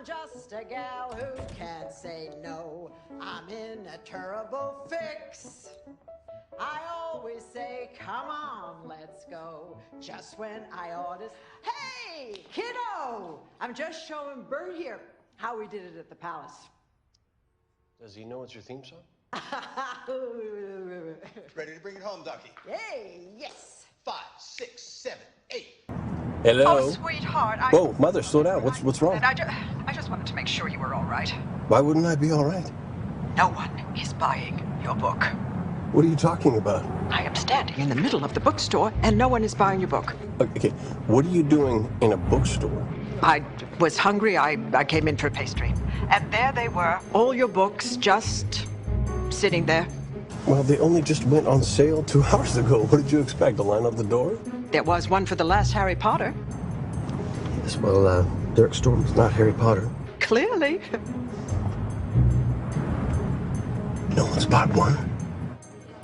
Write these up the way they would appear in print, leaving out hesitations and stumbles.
just a gal who can't say no. I'm in a terrible fix. I always say, come on, let's go. Just when I ought to. Hey, kiddo! I'm just showing Bert here how we did it at the palace. Does he know it's your theme song? Ready to bring it home, Ducky? Hey, yes. 5, 6, 7, 8. Hello. Oh, sweetheart. Whoa, Mother, slow down. What's wrong? I just wanted to make sure you were all right. Why wouldn't I be all right? No one is buying your book. What are you talking about? I am standing in the middle of the bookstore, and no one is buying your book. Okay, what are you doing in a bookstore? I was hungry. I came in for pastry. And there they were, all your books just sitting there. Well, they only just went on sale 2 hours ago. What did you expect, a line out the door? There was one for the last Harry Potter. Yes, well, Derek Storm's not Harry Potter. Clearly. No one's bought one.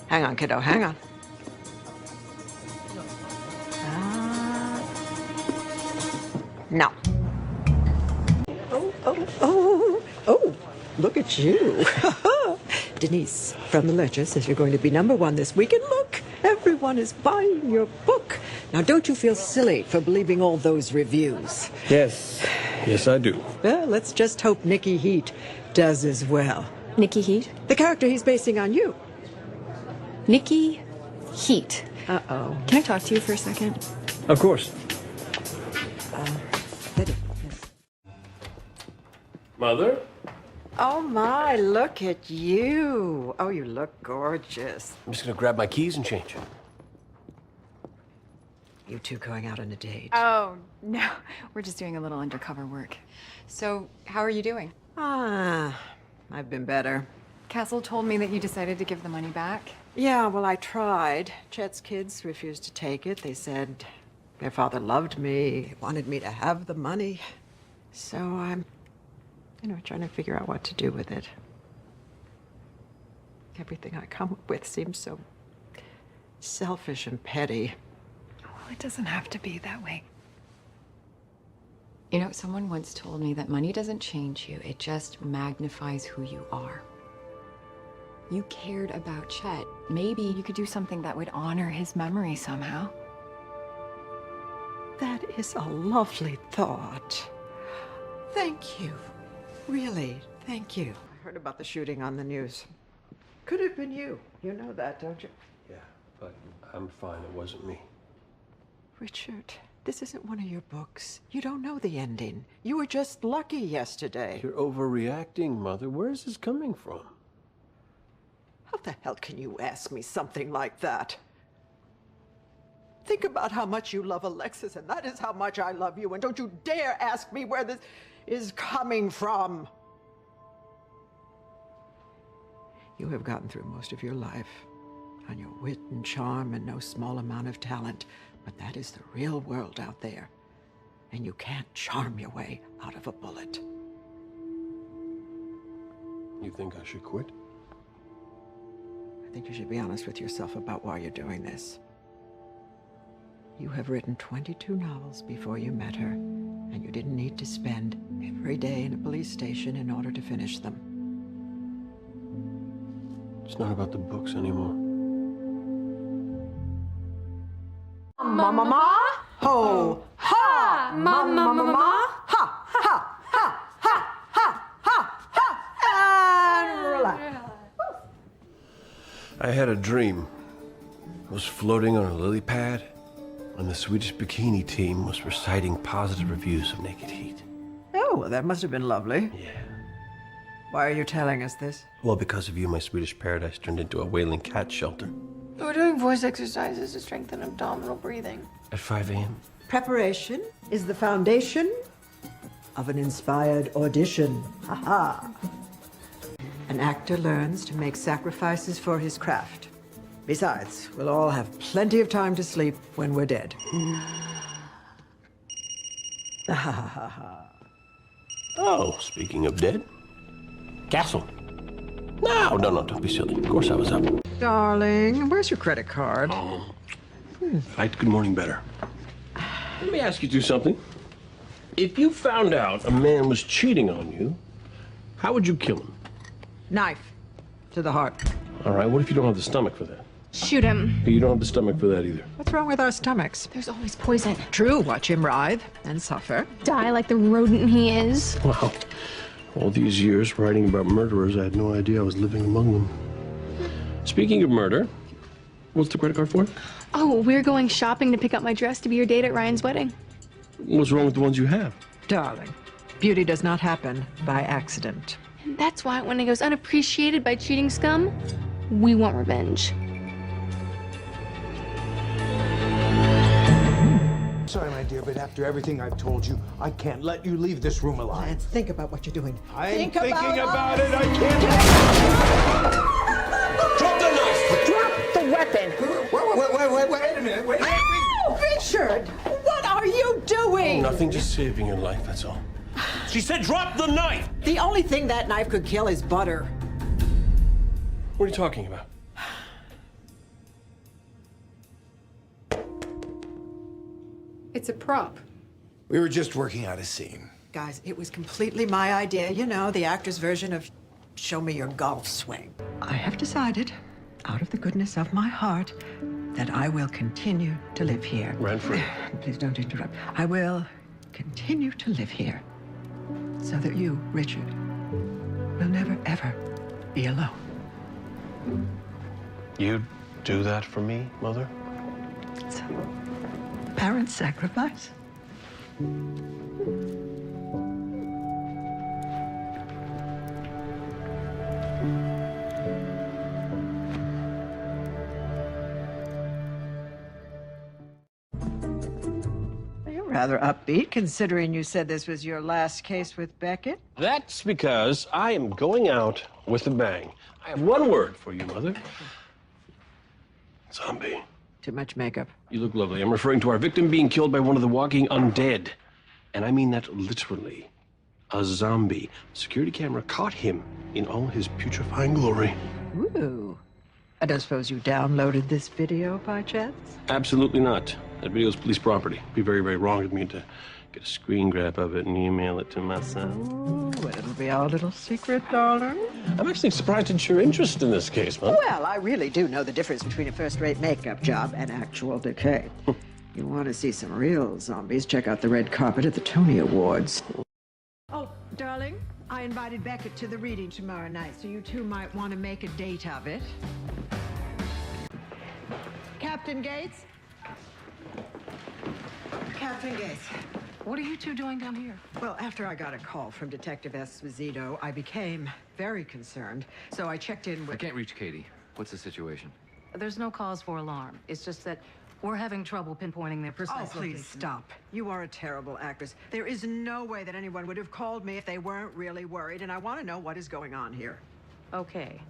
Hang on, kiddo, hang on. No. Oh, look at you. Denise from the Ledger says you're going to be #1 this week, and look, everyone is buying your book. Now, don't you feel silly for believing all those reviews? Yes, I do. Well, let's just hope Nicky Heat does as well. Nicky Heat? The character he's basing on you. Nicky Heat. Uh-oh. Can I talk to you for a second? Of course. Mother? Oh, my, look at you. Oh, you look gorgeous. I'm just gonna grab my keys and change. You two going out on a date? Oh, no. We're just doing a little undercover work. So, how are you doing? I've been better. Castle told me that you decided to give the money back. Yeah, well, I tried. Chet's kids refused to take it. They said their father loved me, wanted me to have the money. So I'm, trying to figure out what to do with it. Everything I come up with seems so selfish and petty. Well, it doesn't have to be that way. You know, someone once told me that money doesn't change you, it just magnifies who you are. You cared about Chet. Maybe you could do something that would honor his memory somehow. That is a lovely thought. Thank you. Really, thank you. I heard about the shooting on the news. Could have been you. You know that, don't you? Yeah, but I'm fine. It wasn't me. Richard, this isn't one of your books. You don't know the ending. You were just lucky yesterday. You're overreacting, Mother. Where is this coming from? How the hell can you ask me something like that? Think about how much you love Alexis, and that is how much I love you, and don't you dare ask me where this is coming from. You have gotten through most of your life on your wit and charm and no small amount of talent, but that is the real world out there, and you can't charm your way out of a bullet. You think I should quit? I think you should be honest with yourself about why you're doing this. You have written 22 novels before you met her, and you didn't need to spend every day in a police station in order to finish them. It's not about the books anymore. Mama, ho, ha, mama, ha, ha, ha, ha, ha, ha, ha, and relax. I had a dream. I was floating on a lily pad, and the Swedish bikini team was reciting positive reviews of Naked Heat. Oh, well, that must have been lovely. Yeah. Why are you telling us this? Well, because of you, my Swedish paradise turned into a wailing cat shelter. We're doing voice exercises to strengthen abdominal breathing. At 5 a.m.? Preparation is the foundation of an inspired audition. Ha ha. An actor learns to make sacrifices for his craft. Besides, we'll all have plenty of time to sleep when we're dead. Oh, speaking of dead, Castle. No, don't be silly. Of course I was up. Darling, where's your credit card? Liked Good Morning better. Let me ask you something. If you found out a man was cheating on you, how would you kill him? Knife to the heart. All right, what if you don't have the stomach for that? Shoot him. You don't have the stomach for that either. What's wrong with our stomachs? There's always poison. True, watch him writhe and suffer. Die like the rodent he is. Wow. All these years writing about murderers, I had no idea I was living among them. Speaking of murder, what's the credit card for? Oh, we're going shopping to pick up my dress to be your date at Ryan's wedding. What's wrong with the ones you have? Darling, beauty does not happen by accident. And that's why when it goes unappreciated by cheating scum, we want revenge. Sorry, my dear, but after everything I've told you, I can't let you leave this room alive. Lance, think about what you're doing. I'm Think thinking about it. I can't. Drop the knife! Drop the weapon! Wait a minute. Wait. Oh, Richard! What are you doing? Nothing, just saving your life, that's all. She said drop the knife! The only thing that knife could kill is butter. What are you talking about? It's a prop. We were just working out a scene. Guys, it was completely my idea. You know, the actor's version of show me your golf swing. I have decided, out of the goodness of my heart, that I will continue to live here. Rent-free. Please don't interrupt. I will continue to live here so that you, Richard, will never, ever be alone. You'd do that for me, Mother? It's a parent sacrifice. You're rather upbeat, considering you said this was your last case with Beckett. That's because I am going out with a bang. I have one word for you, Mother. Zombie. Too much makeup. You look lovely. I'm referring to our victim being killed by one of the walking undead. And I mean that literally. A zombie. The security camera caught him in all his putrefying glory. Ooh. I don't suppose you downloaded this video by chance? Absolutely not. That video's police property. It'd be very, very wrong of me to get a screen grab of it and email it to myself. Ooh, it'll be our little secret, darling. I'm actually surprised at your interest in this case, Mom. Well, I really do know the difference between a first-rate makeup job and actual decay. You want to see some real zombies, check out the red carpet at the Tony Awards. Oh, darling, I invited Beckett to the reading tomorrow night, so you two might want to make a date of it. Captain Gates? Captain Gates. What are you two doing down here? Well, after I got a call from Detective Esposito, I became very concerned, so I checked in I with... can't reach Katie. What's the situation? There's no cause for alarm. It's just that we're having trouble pinpointing their precise Oh, please location. stop. You are a terrible actress. There is no way that anyone would have called me if they weren't really worried, and I want to know what is going on here. Okay.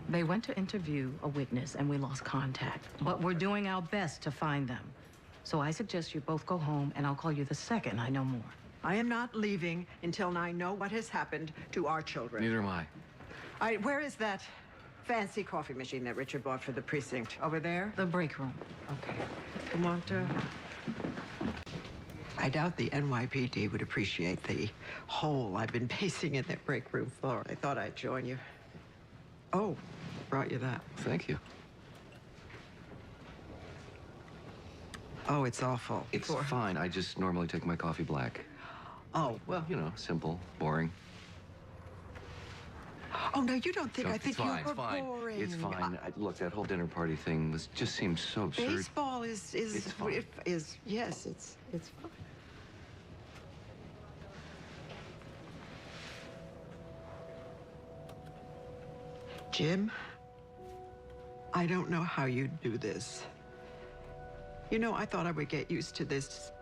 They went to interview a witness and we lost contact. But we're doing our best to find them. So I suggest you both go home and I'll call you the second I know more. I am not leaving until I know what has happened to our children. Neither am I. All right, where is that fancy coffee machine that Richard bought for the precinct? Over there? The break room. Okay. Come on, I doubt the NYPD would appreciate the hole I've been pacing in their break room floor. I thought I'd join you. Oh, brought you that. Thank you. Oh, it's awful. It's fine. I just normally take my coffee black. Oh, Well, you know, simple, boring. oh no, you don't think I think it's fine, you were it's fine. boring. It's fine. Look, that whole dinner party thing just seems so absurd. Baseball is It's fine. yes, it's fine. Jim, I don't know how you do this. You know, I thought I would get used to this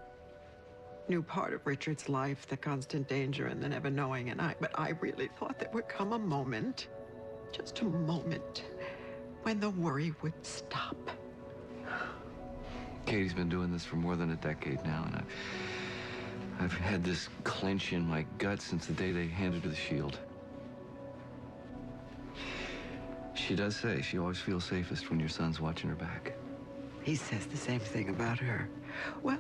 new part of Richard's life, the constant danger and the never knowing, but I really thought there would come a moment, just a moment, when the worry would stop. Katie's been doing this for more than a decade now, and I've had this clench in my gut since the day they handed her the shield. She does say she always feels safest when your son's watching her back. He says the same thing about her. Well,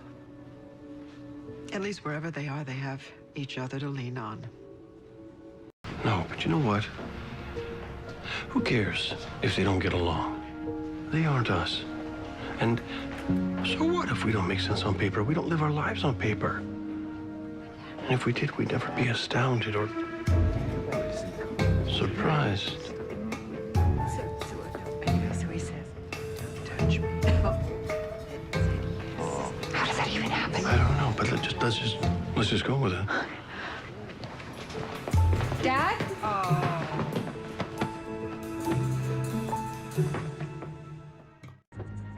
At least wherever they are, they have each other to lean on. No, but you know what? Who cares if they don't get along? They aren't us. And so what if we don't make sense on paper? We don't live our lives on paper. And if we did, we'd never be astounded or surprised. So he says, don't touch me. How does that even happen? I don't know, but let's just go with it. Dad?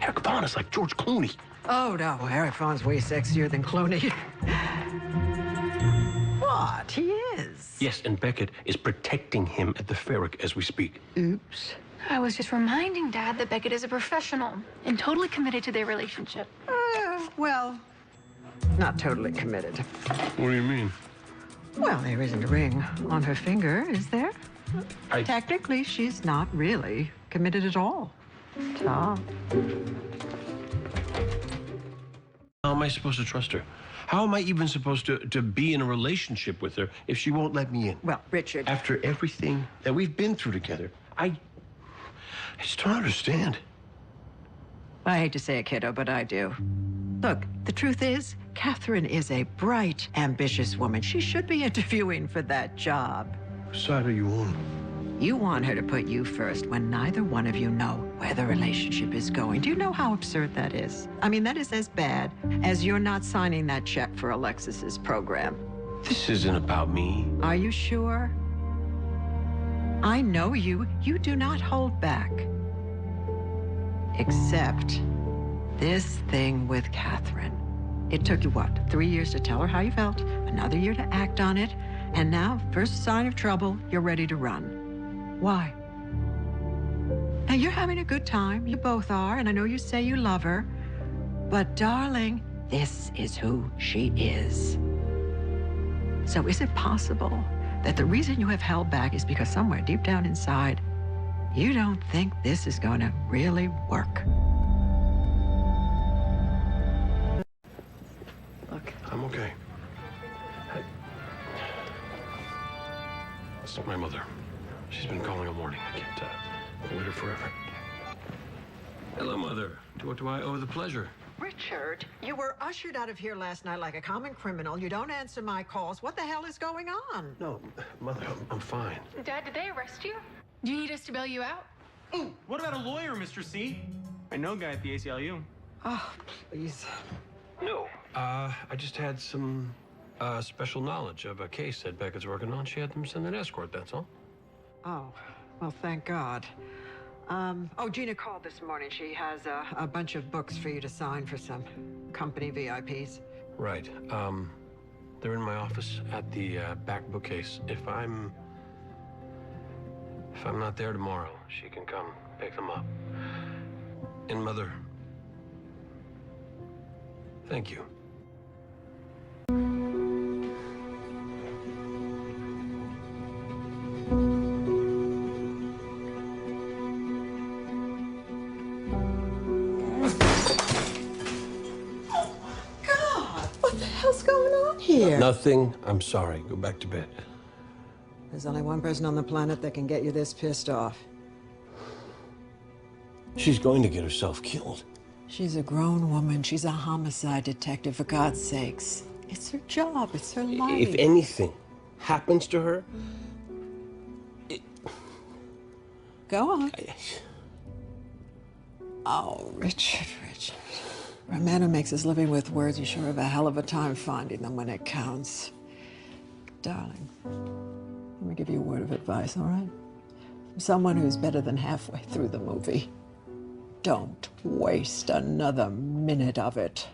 Eric Vaughn is like George Clooney. Oh, no, Eric Vaughn's way sexier than Clooney. What? He is. Yes, and Beckett is protecting him at the Ferric as we speak. Oops. I was just reminding Dad that Beckett is a professional and totally committed to their relationship. Well, not totally committed. What do you mean? Well, there isn't a ring on her finger, is there? I- Technically, she's not really committed at all. Tom. How am I supposed to trust her? How am I even supposed to be in a relationship with her if she won't let me in? Well, Richard. After everything that we've been through together, I just don't understand. I hate to say it, kiddo, but I do. Look, the truth is, Catherine is a bright, ambitious woman. She should be interviewing for that job. Whose side are you on? You want her to put you first when neither one of you know where the relationship is going. Do you know how absurd that is? I mean, that is as bad as you're not signing that check for Alexis's program. This isn't about me. Are you sure? I know you. You do not hold back. Except this thing with Catherine. It took you, what, 3 years to tell her how you felt, another year to act on it, and now, first sign of trouble, you're ready to run. Why? Now, you're having a good time. You both are, and I know you say you love her. But, darling, this is who she is. So is it possible that the reason you have held back is because somewhere deep down inside, you don't think this is going to really work? Look. I'm okay. This is my mother. She's been calling all morning. I can't avoid her forever. Hello, Mother. To what do I owe the pleasure? Richard, you were ushered out of here last night like a common criminal. You don't answer my calls. What the hell is going on? No, Mother, I'm fine. Dad, did they arrest you? Do you need us to bail you out? Ooh, what about a lawyer, Mr. C? I know a guy at the ACLU. Oh, please. No. I just had some special knowledge of a case that Beckett's working on. She had them send an escort, that's all. Oh, well, thank God. Gina called this morning. She has a bunch of books for you to sign for some company VIPs. Right. They're in my office at the back bookcase. If I'm not there tomorrow, she can come pick them up. And Mother, thank you. What's going on here? Nothing. I'm sorry. Go back to bed. There's only one person on the planet that can get you this pissed off. She's going to get herself killed. She's a grown woman. She's a homicide detective, for God's sakes. It's her job. It's her life. If anything happens to her... Go on. Oh, Richard. For a man who makes his living with words, you sure have a hell of a time finding them when it counts. Darling, let me give you a word of advice, all right? From someone who's better than halfway through the movie. Don't waste another minute of it.